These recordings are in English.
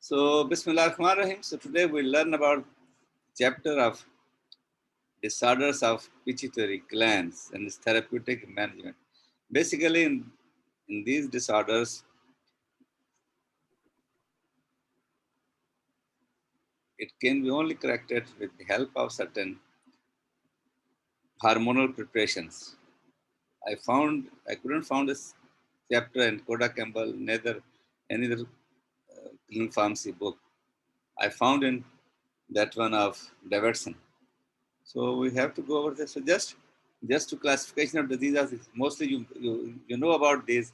So, Bismillahirrahmanirrahim. So, today we'll learn about chapter of disorders of pituitary glands and its therapeutic management. Basically, in these disorders, it can be only corrected with the help of certain hormonal preparations. I couldn't find this chapter in Koda Campbell, neither any other clinical pharmacy book. I found in that one of Davidson. So we have to go over this. So just to classification of diseases, mostly you know about these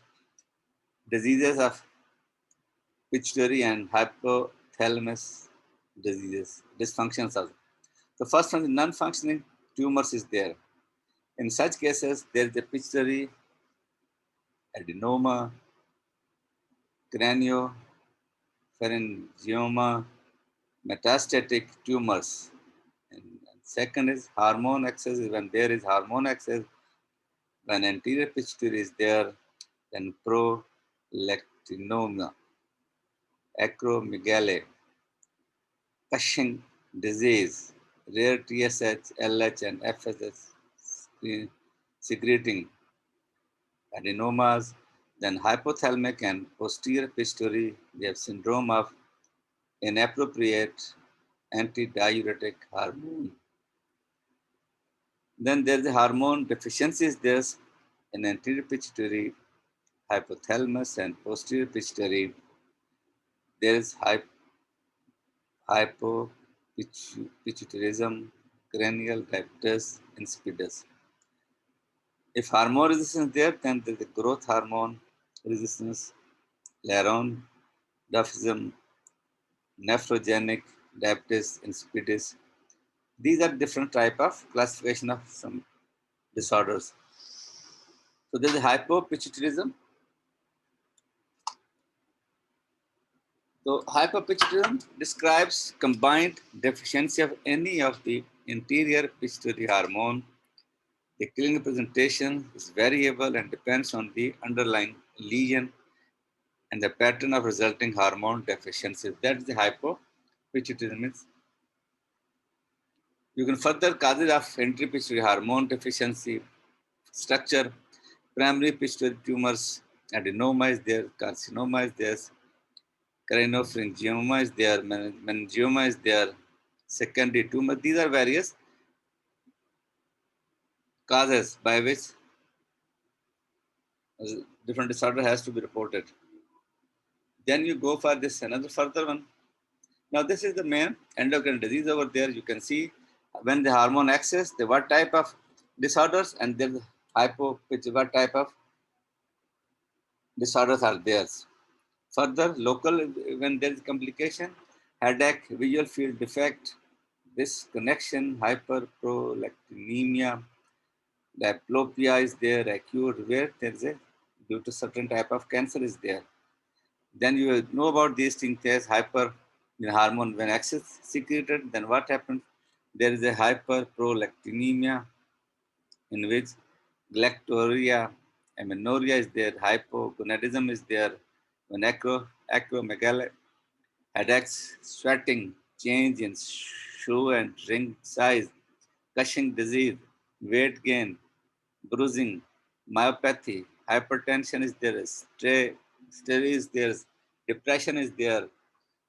diseases of pituitary and hypothalamus diseases, dysfunctions of. The first one, non-functioning tumors is there. In such cases, there is a pituitary adenoma, craniopharyngioma, metastatic tumors. And second is hormone excess. When there is hormone excess, when anterior pituitary is there, then prolactinoma, acromegaly, Cushing disease, rare TSH, LH, and FSH secreting adenomas, then hypothalamic and posterior pituitary, we have syndrome of inappropriate antidiuretic hormone. Then there's the hormone deficiencies. There's in anterior pituitary, hypothalamus, and posterior pituitary. There is hypopituitarism, cranial diabetes insipidus. If hormone resistance is there, then there is the growth hormone resistance, Laron, dwarfism, nephrogenic diabetes insipidus. These are different type of classification of some disorders. So there is hypopituitarism. So hypopituitarism describes combined deficiency of any of the interior pituitary hormone. The clinical presentation is variable and depends on the underlying lesion and the pattern of resulting hormone deficiency. That is the hypopituitarism. You can further causes of anterior pituitary hormone deficiency structure, primary pituitary tumors, adenoma is there, carcinoma is there, craniopharyngioma is there, meningioma is there, secondary tumor. These are various causes by which different disorder has to be reported. Then you go for this another further one. Now this is the main endocrine disease over there. You can see when the hormone excess, the what type of disorders, and then what type of disorders are there. Further, local when there is complication, headache, visual field defect, disconnection, hyperprolactinemia, diplopia is there, acute where there is a due to certain type of cancer is there. Then you know about these things. There's hyper hormone when excess secreted. Then what happens? There is a hyperprolactinemia in which galactorrhea, amenorrhea is there, hypogonadism is there, when acromegaly, headaches, sweating, change in shoe and ring size, Cushing disease, weight gain, bruising, myopathy, hypertension is there, stay is there, depression is there,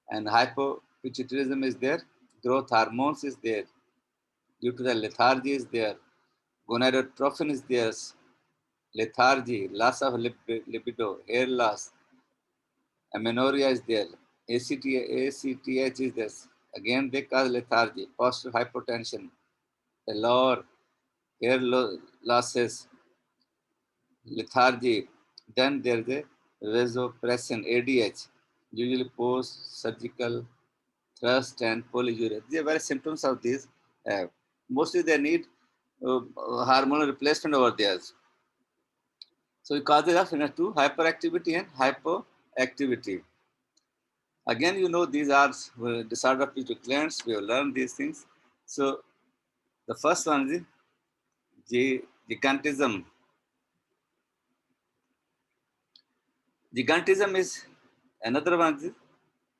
and hypopituitarism is there, growth hormones is there, due to the lethargy is there, gonadotrophin is there, lethargy, loss of libido, hair loss, amenorrhea is there, ACTH is there. Again, they cause lethargy, posture hypotension, the lower hair losses, lethargy. Then there is a vasopressin, ADH, usually post-surgical thrust and polyuria. These are very symptoms of these. Mostly they need hormonal replacement over there. So it causes of two hyperactivity and hypoactivity. Again, you know these are disorder of pituitary glands. We have learned these things. So the first one is gigantism. Gigantism is another one.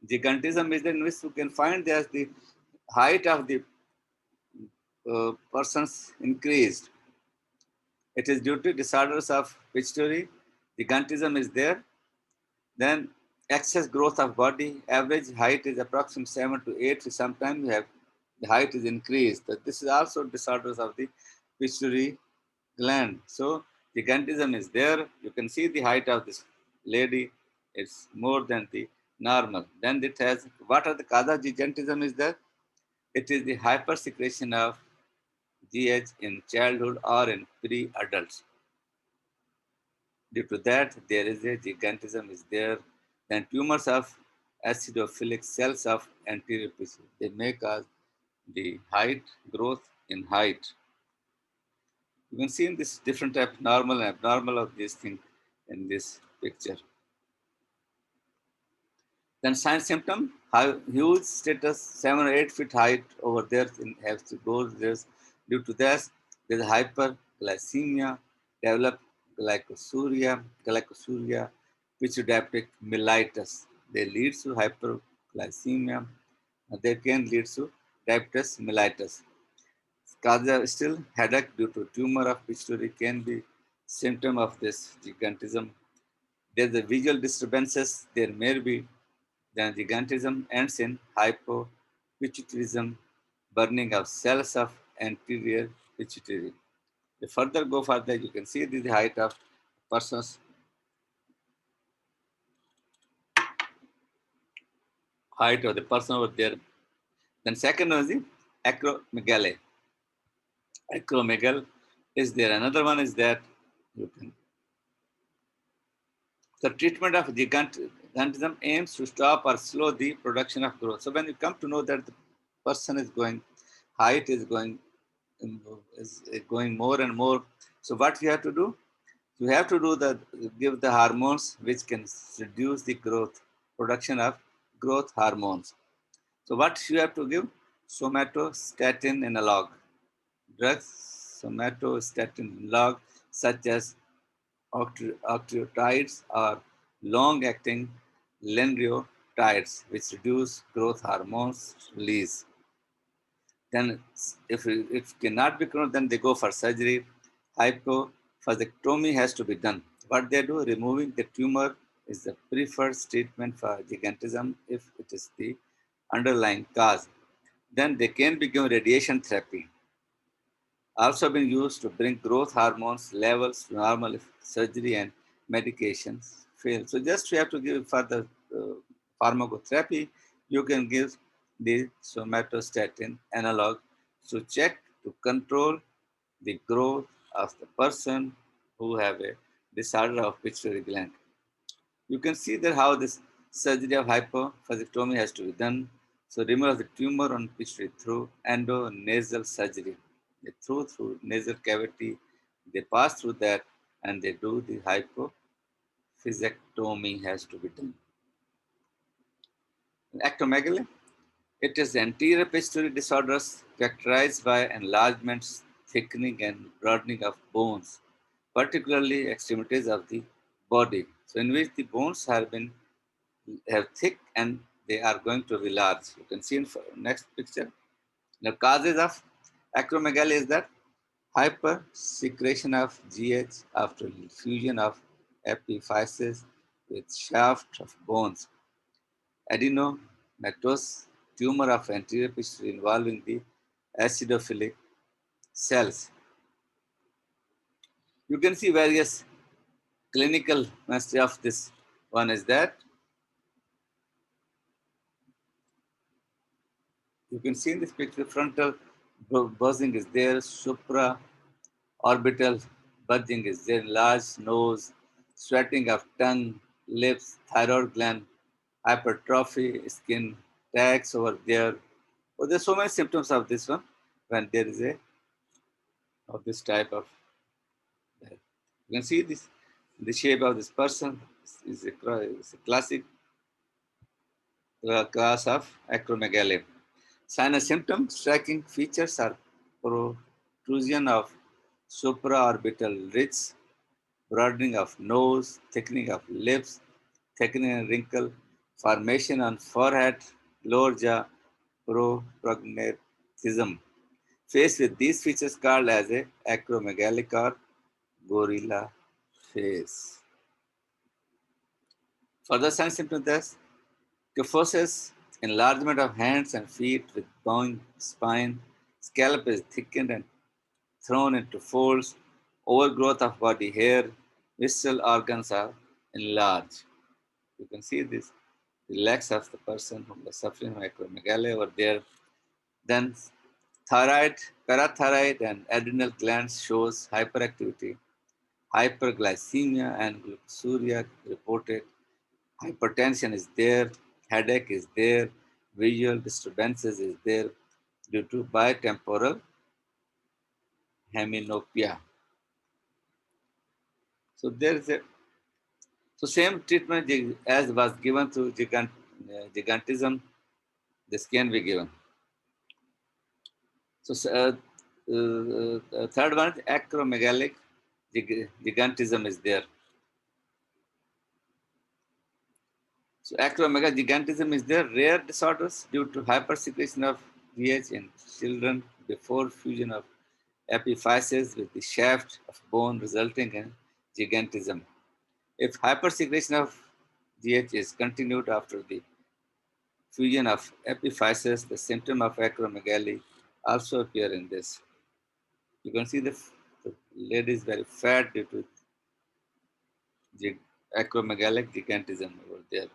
Gigantism is in which you can find that the height of the persons increased. It is due to disorders of pituitary. Gigantism is there. Then excess growth of body. Average height is approximately 7 to 8. Sometimes you have the height is increased. But this is also disorders of the pituitary gland. So gigantism is there. You can see the height of this lady. It's more than the normal. Then it has, what are the causes of gigantism is there? It is the hypersecretion of GH in childhood or in pre-adults. Due to that, there is a gigantism is there. Then tumors of acidophilic cells of anterior pituitary. They may cause the height growth in height. You can see in this different type, normal and abnormal of this thing in this picture. Then sign symptom, huge status, 7 or 8 feet height over there have to go there. Due to this, there's hyperglycemia, develop glycosuria, pituitary mellitus. They lead to hyperglycemia. They can lead to diabetes mellitus. Still, headache due to tumor of pituitary can be symptom of this gigantism. There's a visual disturbances. There may be then gigantism ends in hypopituitarism, burning of cells of anterior pituitary. The further go further, you can see the height of person's height of the person over there. Then second one is the acromegaly. Acromegaly is there. Another one is that you can. The treatment of gigantism aims to stop or slow the production of growth. So when you come to know that the person is going, height is going more and more. So what you have to do? You have to do the give the hormones which can reduce the growth production of growth hormones. So what you have to give? Somatostatin analog drugs, somatostatin analog such as octreotides or long-acting lenriotides, which reduce growth hormones release. Then if it cannot be controlled, then they go for surgery. Hypophysectomy has to be done. What they do, removing the tumor is the preferred treatment for gigantism if it is the underlying cause. Then they can be given radiation therapy. Also been used to bring growth hormones levels to normal if surgery and medications fail. So just you have to give further pharmacotherapy. You can give the somatostatin analog to check to control the growth of the person who have a disorder of pituitary gland. You can see there how this surgery of hypophysectomy has to be done. So remove the tumor on pituitary through endonasal surgery. They through nasal cavity, they pass through that and they do the hypophysectomy has to be done. Acromegaly, it is anterior pituitary disorders characterized by enlargements, thickening and broadening of bones, particularly extremities of the body. So in which the bones have thick and they are going to be large. You can see in next picture. The causes of acromegaly is that hypersecretion of GH after fusion of epiphysis with shaft of bones, adenomatosis, tumor of anterior pituitary involving the acidophilic cells. You can see various clinical mastery of this. One is that you can see in this picture frontal buzzing is there, supra orbital bulging is there, large nose, sweating of tongue, lips, thyroid gland, hypertrophy, skin tags over there. Oh, there's so many symptoms of this one when there is a of this type of. You can see this the shape of this person is a classic class of acromegaly. Sign and symptom striking features are protrusion of supraorbital ridge, broadening of nose, thickening of lips, thickening and wrinkle, Formation on forehead, lower jaw, proprognathisium. Face with these features called as a acromegalic or gorilla face. Further sign symptoms thus kyphosis, enlargement of hands and feet with bowing spine, scalp is thickened and thrown into folds, overgrowth of body hair, visceral organs are enlarged. You can see this, the legs of the person who is suffering from acromegaly over there. Then thyroid, parathyroid and adrenal glands shows hyperactivity, hyperglycemia and glucosuria reported, hypertension is there, headache is there, visual disturbances is there due to bitemporal heminopia. So there is a same treatment as was given to gigantism, this can be given. So third one is acromegalic gigantism is there. So acromegaly gigantism is there, rare disorders due to hypersecretion of GH in children before fusion of epiphyses with the shaft of bone resulting in gigantism. If hypersecretion of GH is continued after the fusion of epiphyses, the symptom of acromegaly also appear in this. You can see the lady is very fat due to acromegalic gigantism over there.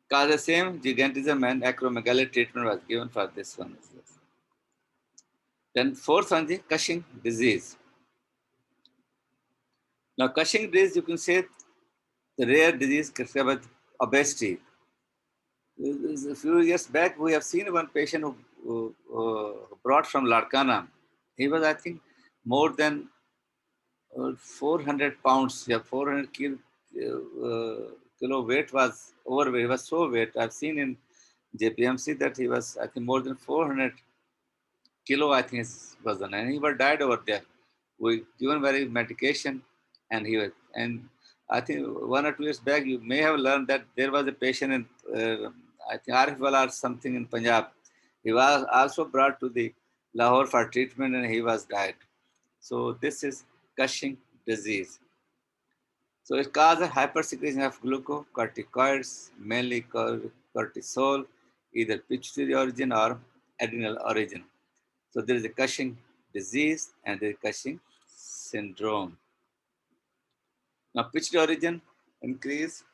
Because the same gigantism and acromegaly treatment was given for this one. Then fourth one is Cushing disease. Now Cushing disease, you can say the rare disease caused by obesity. A few years back, we have seen one patient who brought from Larkana. He was, I think, more than 400 pounds. Yeah, 400 kilo weight was overweight. He was so weight. I've seen in JPMC that he was, I think, more than 400 kilo, I think, his wazn, and he was died over there. We given very medication, and he was, and I think 1 or 2 years back, you may have learned that there was a patient in, I think, Arifwala or something in Punjab. He was also brought to the Lahore for treatment, and he was died. So this is Cushing disease. So it causes hypersecretion of glucocorticoids, mainly cortisol, either pituitary origin or adrenal origin. So there is a Cushing disease and there is Cushing syndrome. Now, pituitary origin increase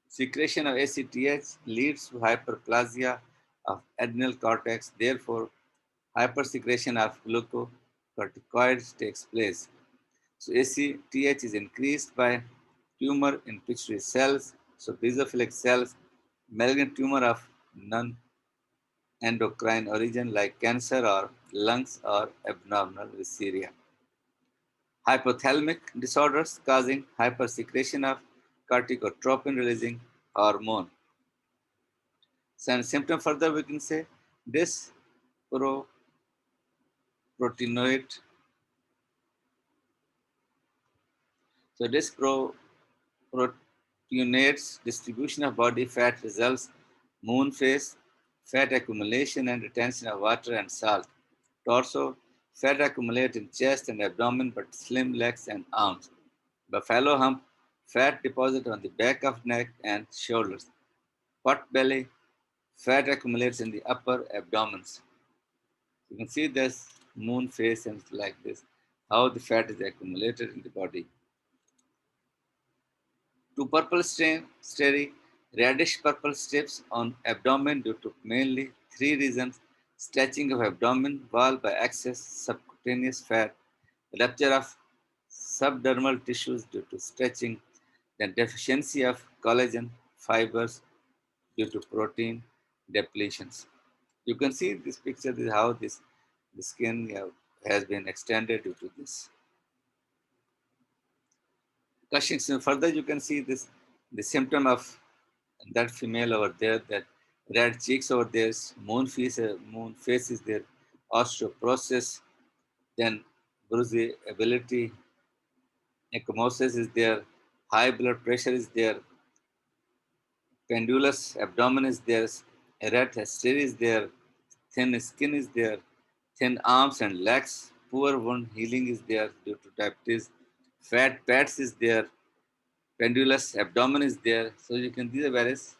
secretion of ACTH leads to hyperplasia of adrenal cortex. Therefore, hypersecretion of glucocorticoids takes place. So ACTH is increased by tumor in pituitary cells, so basophilic cells, malignant tumor of non-endocrine origin like cancer or lungs or abnormal visceria. Hypothalamic disorders causing hypersecretion of corticotropin releasing hormone. So symptom further we can say dysproteinoid. So dysproteinates distribution of body fat results moon face, fat accumulation and retention of water and salt. Torso, fat accumulate in chest and abdomen but slim legs and arms. Buffalo hump, fat deposit on the back of neck and shoulders. Pot belly, fat accumulates in the upper abdomens. You can see this moon face and like this, how the fat is accumulated in the body. To purple stain, stary, reddish purple strips on abdomen due to mainly three reasons: stretching of abdomen wall by excess subcutaneous fat, rupture of subdermal tissues due to stretching, then deficiency of collagen fibers due to protein depletions. You can see this picture is how the skin has been extended due to this. Cushing's. Further, you can see this the symptom of that female over there, that red cheeks over there, moon face is there, osteoporosis, then bruisability, ecchymosis is there, high blood pressure is there. Pendulous abdomen is there, erect hysteria is there, thin skin is there, thin arms and legs, poor wound healing is there due to diabetes, fat pads is there, pendulous abdomen is there. So you can, these are various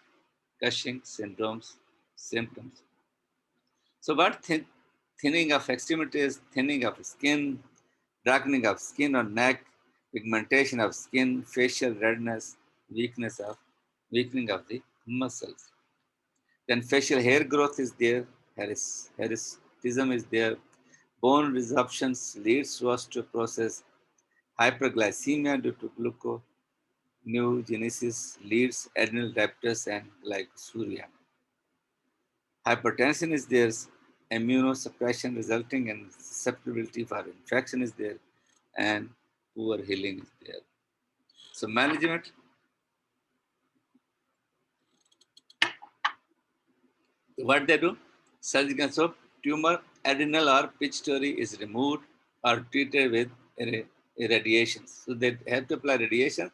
Cushing syndromes symptoms. So what thinning of extremities, thinning of skin, darkening of skin or neck, pigmentation of skin, facial redness, weakening of the muscles. Then facial hair growth is there, hirsutism is there, bone resorptions leads to osteoporosis, hyperglycemia due to gluconeogenesis leads adrenal diabetes and glycosuria. Hypertension is there, immunosuppression resulting in susceptibility for infection is there, and poor healing is there. So management, what they do? Surgical, so tumor, adrenal or pituitary is removed or treated with irradiation. So they have to apply radiation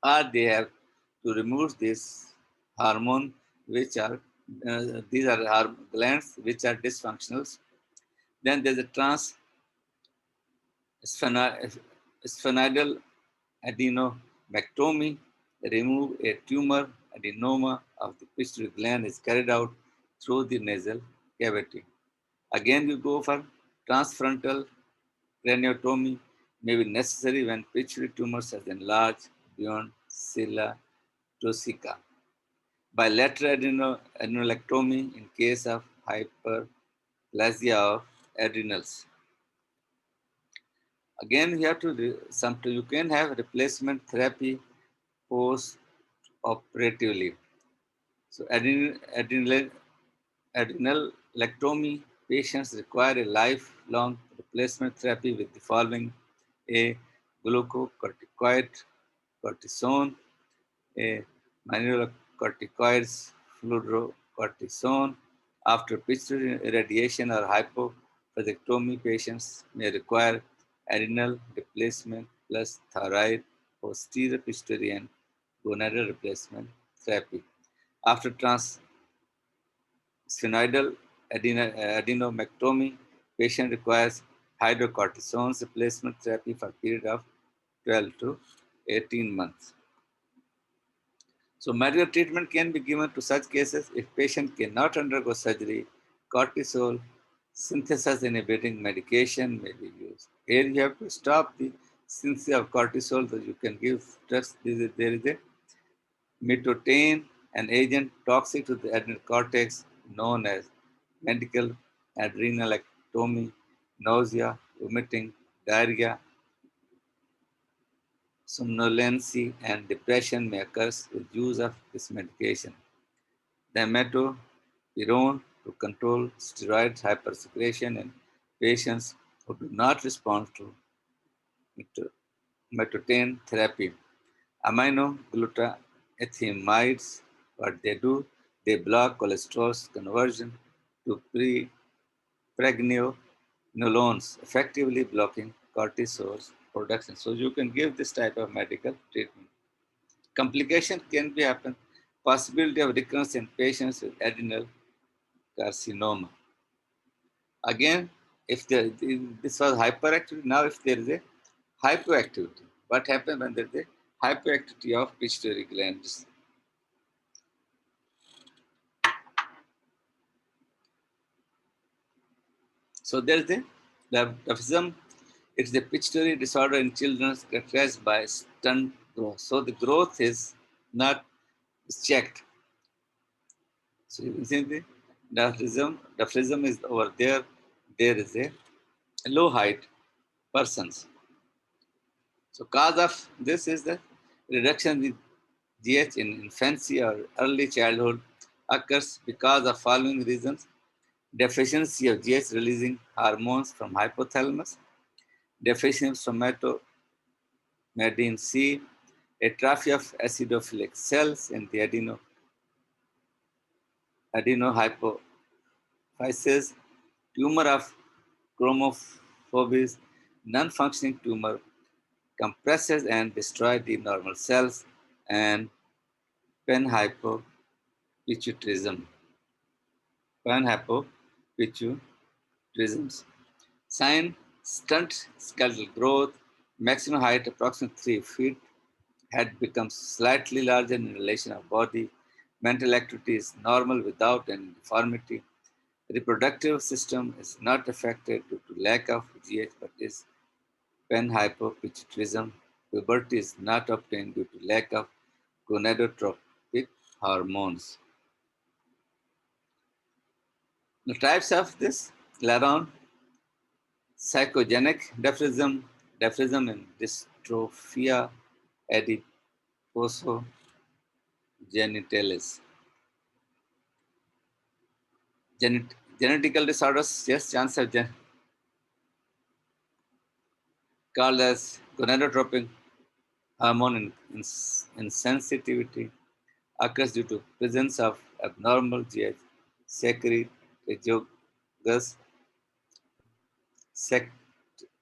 or they have to remove this hormone which are, these are glands which are dysfunctional. Then there's a sphenoidal adenomectomy, remove a tumor adenoma of the pituitary gland is carried out through the nasal cavity. Again, you go for transfrontal craniotomy may be necessary when pituitary tumors have enlarged beyond cilia tosica. Bilateral adrenalectomy in case of hyperplasia of adrenals. Again, you have to you can have replacement therapy post-operatively. So adrenalectomy patients require a lifelong replacement therapy with the following: a glucocorticoid, cortisone, a mineralocorticoids, fludrocortisone. After pituitary irradiation or hypophysectomy, patients may require adrenal replacement plus thyroid, posterior pituitary and gonadal replacement therapy. After sphenoidal adenomectomy, patient requires hydrocortisone replacement therapy for a period of 12 to 18 months. So medical treatment can be given to such cases if patient cannot undergo surgery. Cortisol synthesis inhibiting medication may be used. Here you have to stop the synthesis of cortisol, so you can give drugs. There is a mitotane, an agent toxic to the adrenal cortex known as medical adrenalectomy, nausea, vomiting, diarrhea, somnolency, and depression may occur with use of this medication. Dimethopirone to control steroid hypersecretion in patients who do not respond to metotane therapy. Aminoglutatamides, what they do, they block cholesterol's conversion to pregnenolones, effectively blocking cortisol's production. So you can give this type of medical treatment. Complication can be happen. Possibility of recurrence in patients with adrenal carcinoma. Again, if this was hyperactivity, now if there is a hypoactivity, what happens when there is a hypoactivity of pituitary glands? So there is a dwarfism. It's a pituitary disorder in children characterized by stunt growth. So the growth is not checked. So you can see the dwarfism is over there. There is a low height persons. So cause of this is the reduction in GH in infancy or early childhood occurs because of following reasons: deficiency of GH releasing hormones from hypothalamus, deficiency of somatomedin C, atrophy of acidophilic cells in the adenohypophysis, tumor of chromophobis, non-functioning tumor compresses and destroys the normal cells, and panhypophysis. Panhypopituitarism. Panhypopituitarism. Sign: stunt skeletal growth, maximum height approximately 3 feet, head becomes slightly larger in relation of body, mental activity is normal without any deformity, reproductive system is not affected due to lack of GH but is panhypopituitarism. Puberty is not obtained due to lack of gonadotropic hormones. The types of this: Laron, psychogenic deafism and dystrophia adipogenitalis. Genetical disorders, yes, chance of called as gonadotropic hormone insensitivity occurs due to presence of abnormal GH secretagogues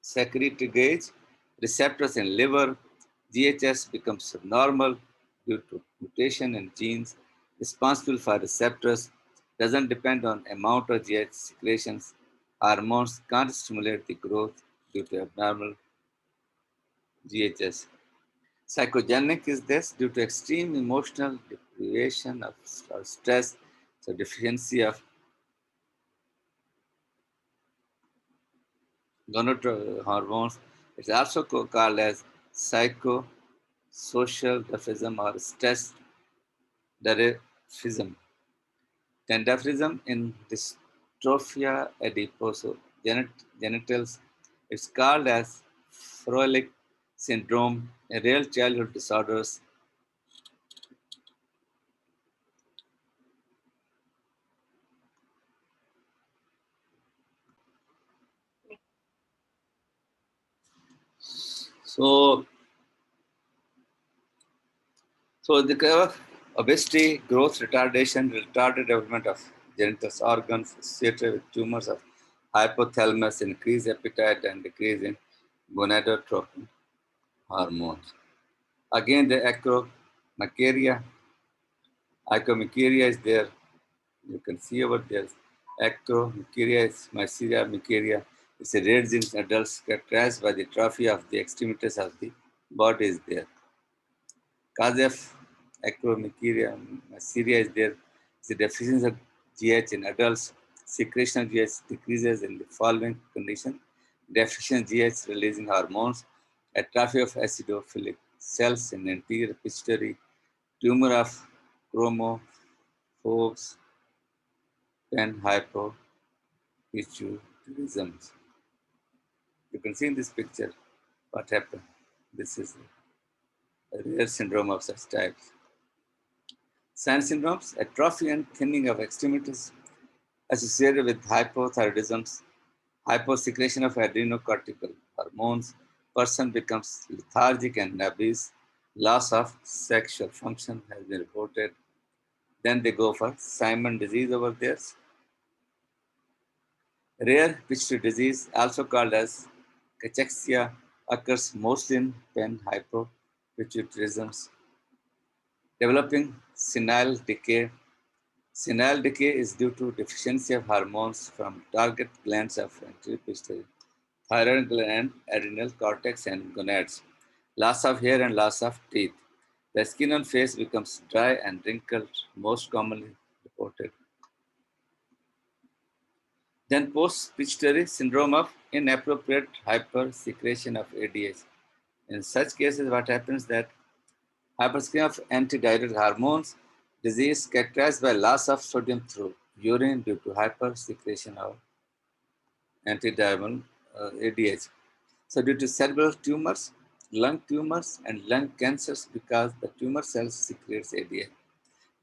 secretigase receptors in liver. GHS becomes abnormal due to mutation in genes responsible for receptors. Doesn't depend on amount of GH secretions. Hormones can't stimulate the growth due to abnormal GHS. Psychogenic is this due to extreme emotional deprivation of or stress, so deficiency of gonadotropin hormones. It's also called as psychosocial deafism or stress deafism. Then deafism in dystrophia genitals. It's called as Froelich syndrome, a rare childhood disorders. So, so the curve of obesity, growth retardation, retarded development of genital organs associated with tumors of hypothalamus, increased appetite, and decrease in gonadotropin hormones. Again, the acromegalia is there. You can see over there. Acromegalia is Mycelia megaria. It's a rare disease in adults characterized by the atrophy of the extremities of the body is there. Cause of acromegalia, Mycelia is there. The deficiency of GH in adults. Secretion of GH decreases in the following condition: deficient GH releasing hormones, atrophy of acidophilic cells in anterior pituitary, tumor of chromophobes, panhypopituitarism. You can see in this picture what happened. This is a rare syndrome of such types. SAN syndromes, atrophy and thinning of extremities associated with hypothyroidism, hyposecretion of adrenocortical hormones, person becomes lethargic and obese, loss of sexual function has been reported. Then they go for Simon disease over there. Rare pituitary disease, also called as cachexia, occurs mostly in panhypopituitarism. Developing senile decay. Senile decay is due to deficiency of hormones from target glands of anterior pituitary, thyroid gland, adrenal cortex, and gonads. Loss of hair and loss of teeth. The skin on face becomes dry and wrinkled, most commonly reported. Then post-pituitary syndrome of inappropriate hypersecretion of ADH. In such cases, what happens that hypersecretion of antidiuretic hormones, disease characterized by loss of sodium through urine due to hypersecretion of antidiuretic ADH. So due to cerebral tumors, lung tumors, and lung cancers because the tumor cells secretes ADH.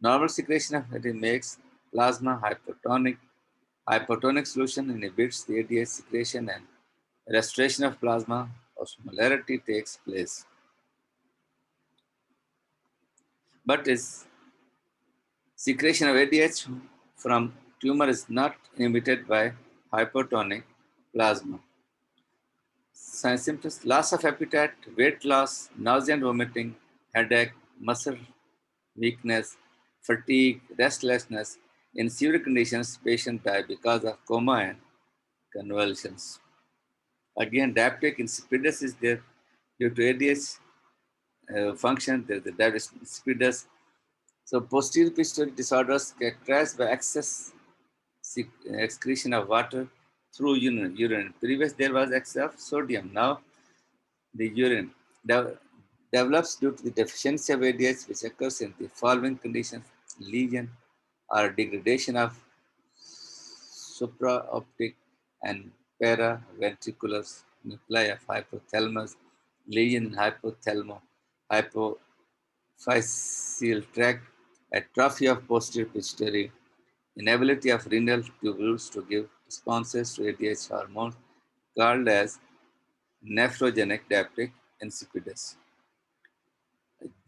Normal secretion of ADH makes plasma hypertonic. Hypertonic solution inhibits the ADH secretion and restoration of plasma osmolarity takes place. But is secretion of ADH from tumor is not inhibited by hypertonic plasma. Symptoms: loss of appetite, weight loss, nausea and vomiting, headache, muscle weakness, fatigue, restlessness. In severe conditions, patients die because of coma and convulsions. Again, diabetic insipidus is there due to ADH function. There's the diabetic insipidus. So posterior pituitary disorders characterized by excess excretion of water through urine. Previous there was excess of sodium. Now the urine develops due to the deficiency of ADH, which occurs in the following conditions: lesion or degradation of supraoptic and paraventricular nuclei of hypothalamus, lesion in hypothalamo, hypophyseal tract, atrophy of posterior pituitary, inability of renal tubules to give responses to ADH hormones, called as nephrogenic diabetic insipidus.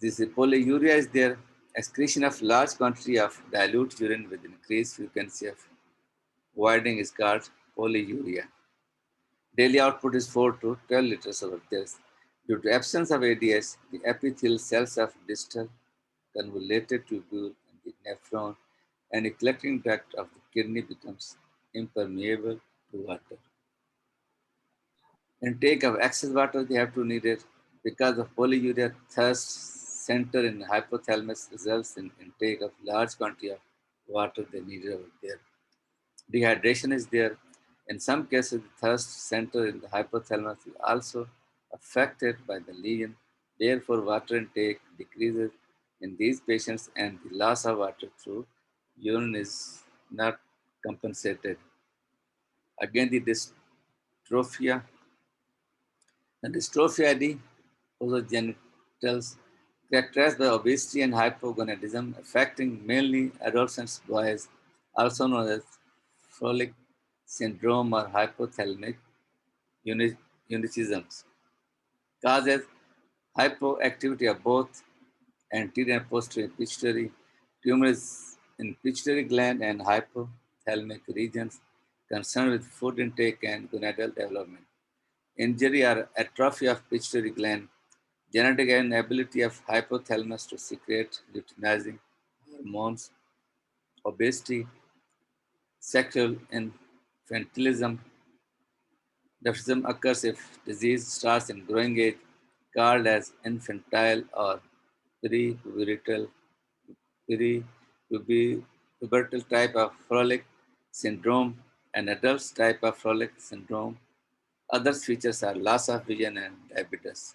This polyuria is there, excretion of large quantity of dilute urine with increased frequency of voiding is called polyuria. Daily output is 4 to 12 liters over this. Due to absence of ADH, the epithelial cells of distal convoluted tubule and the nephron and the collecting duct of the kidney becomes impermeable to water. Intake of excess water, they have to need it because of polyuria. Thirst center in hypothalamus results in intake of large quantity of water they needed over there. Dehydration is there. In some cases, the thirst center in the hypothalamus is also affected by the lesion. Therefore, water intake decreases in these patients and the loss of water through urine is not compensated. Again, the dystrophia and dystrophiae of genitals characterized by obesity and hypogonadism affecting mainly adolescent boys, also known as frolic syndrome or hypothalamic unicisms, causes hypoactivity of both anterior and posterior pituitary, tumors in pituitary gland and hypothalamic regions concerned with food intake and gonadal development. Injury or atrophy of pituitary gland, genetic inability of hypothalamus to secrete luteinizing hormones, obesity, sexual infantilism. Dwarfism occurs if disease starts in growing age, called as infantile or pre-pubertal type of Frolic syndrome and adult type of Frolic syndrome. Other features are loss of vision and diabetes.